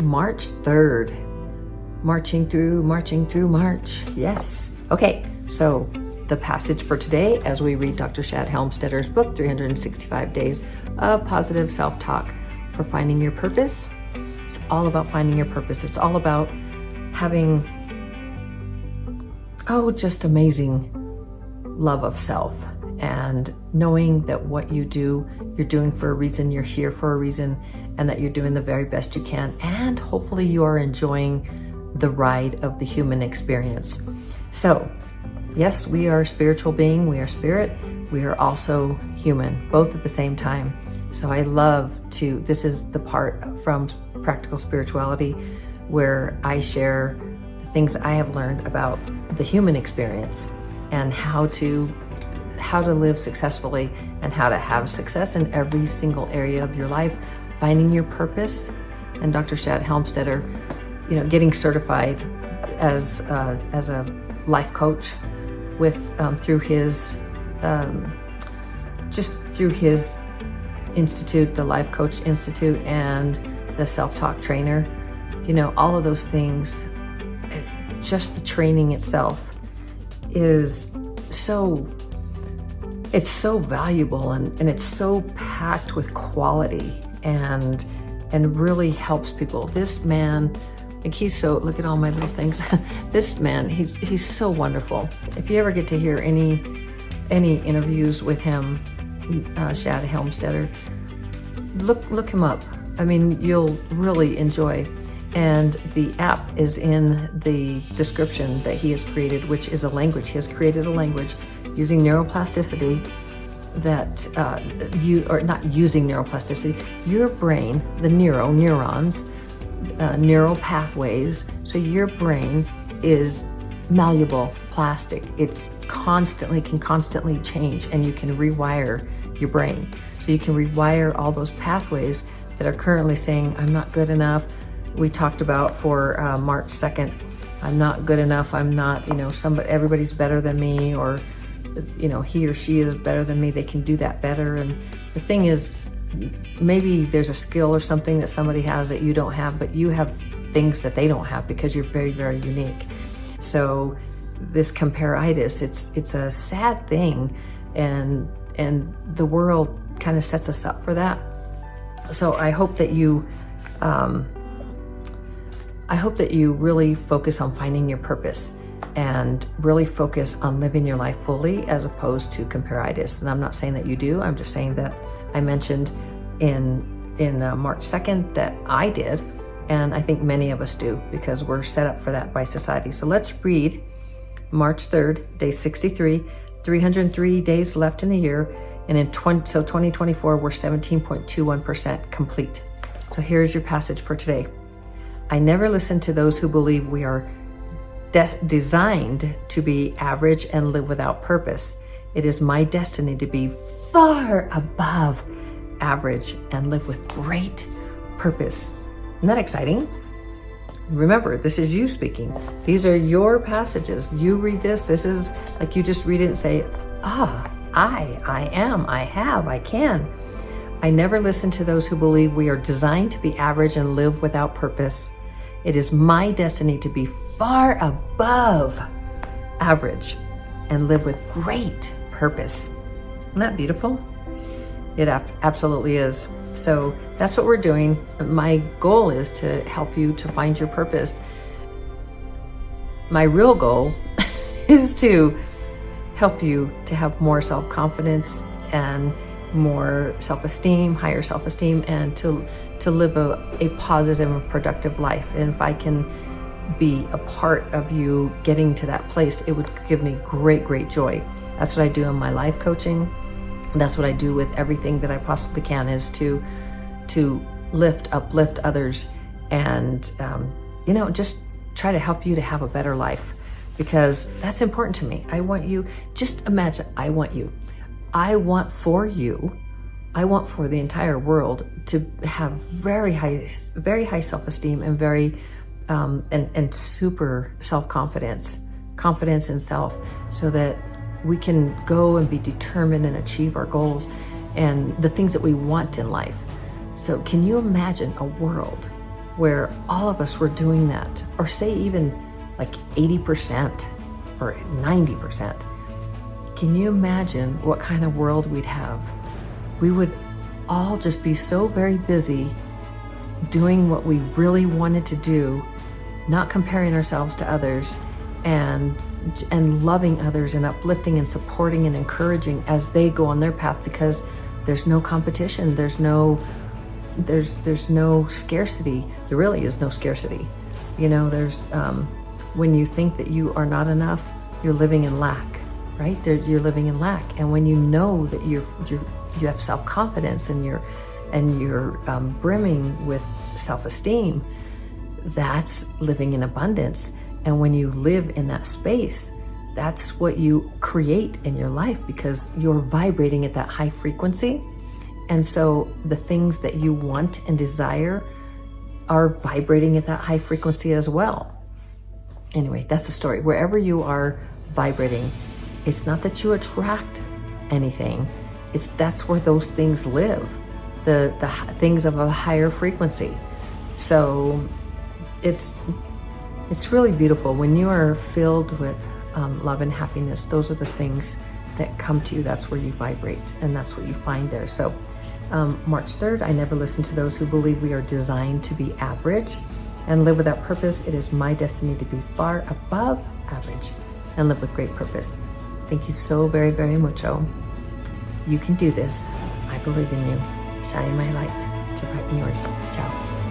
March 3rd. Marching through March. Yes. Okay, so the passage for today as we read Dr. Shad Helmstetter's book, 365 Days of Positive Self-Talk for Finding Your Purpose. It's all about finding your purpose. It's all about having, just amazing love of self and knowing that what you do, you're doing for a reason, you're here for a reason, and that you're doing the very best you can. And hopefully you are enjoying the ride of the human experience. So, yes, we are a spiritual being, we are spirit, we are also human, both at the same time. So I love to, this is the part from Practical Spirituality where I share the things I have learned about the human experience and how to live successfully and how to have success in every single area of your life, finding your purpose. And Dr. Shad Helmstetter, getting certified as a life coach through his institute, the Life Coach Institute, and the self-talk trainer. All of those things, just the training itself is it's so valuable and it's so packed with quality and really helps people. This man, look at all my little things. This man, he's so wonderful. If you ever get to hear any interviews with him, Shad Helmstetter, look him up. I mean, you'll really enjoy. And the app is in the description that he has created, which is a language. He has created a language using neuroplasticity that you are not using neuroplasticity. Your brain, the neurons, neural pathways. So your brain is malleable, plastic. It's can constantly change, and you can rewire your brain. So you can rewire all those pathways that are currently saying, I'm not good enough. We talked about for March 2nd, I'm not good enough. I'm not, everybody's better than me, or, he or she is better than me. They can do that better. And the thing is, maybe there's a skill or something that somebody has that you don't have, but you have things that they don't have because you're very, very unique. So this comparitis, it's a sad thing, and the world kind of sets us up for that. So I hope that you really focus on finding your purpose and really focus on living your life fully as opposed to comparitis. And I'm not saying that you do. I'm just saying that I mentioned in March 2nd that I did, and I think many of us do because we're set up for that by society. So let's read March 3rd, day 63, 303 days left in the year, and in 2024 we're 17.21% complete. So here's your passage for today. I never listen to those who believe we are designed to be average and live without purpose. It is my destiny to be far above average and live with great purpose. Isn't that exciting? Remember, this is you speaking. These are your passages. You read this. This is like you just read it and say, I am, I have, I can. I never listen to those who believe we are designed to be average and live without purpose. It is my destiny to be far above average and live with great purpose. Isn't that beautiful? It absolutely is. So that's what we're doing. My goal is to help you to find your purpose. My real goal is to help you to have more self-confidence and more self-esteem, higher self-esteem, and to live a positive and productive life. And if I can be a part of you getting to that place, it would give me great, great joy. That's what I do in my life coaching. That's what I do with everything that I possibly can, is to uplift others, and just try to help you to have a better life, because that's important to me. I want you, just imagine, I want for you, I want for the entire world to have very high self-esteem and very and super self-confidence, confidence in self, so that we can go and be determined and achieve our goals and the things that we want in life. So can you imagine a world where all of us were doing that, or say even like 80% or 90%. Can you imagine what kind of world we'd have? We would all just be so very busy doing what we really wanted to do, not comparing ourselves to others, and loving others and uplifting and supporting and encouraging as they go on their path, because there's no competition, there's no scarcity. There really is no scarcity. You know, there's when you think that you are not enough, you're living in lack, right? You're living in lack. And when you know that you have self-confidence and you're brimming with self-esteem, that's living in abundance. And when you live in that space, that's what you create in your life, because you're vibrating at that high frequency. And so the things that you want and desire are vibrating at that high frequency as well. Anyway, that's the story. Wherever you are vibrating, it's not that you attract anything. That's where those things live, the things of a higher frequency. So it's really beautiful when you are filled with love and happiness. Those are the things that come to you. That's where you vibrate, and that's what you find there. So March 3rd, I never listen to those who believe we are designed to be average and live without purpose. It is my destiny to be far above average and live with great purpose. Thank you so very, very much. You can do this. I believe in you. Shine my light to brighten yours. Ciao.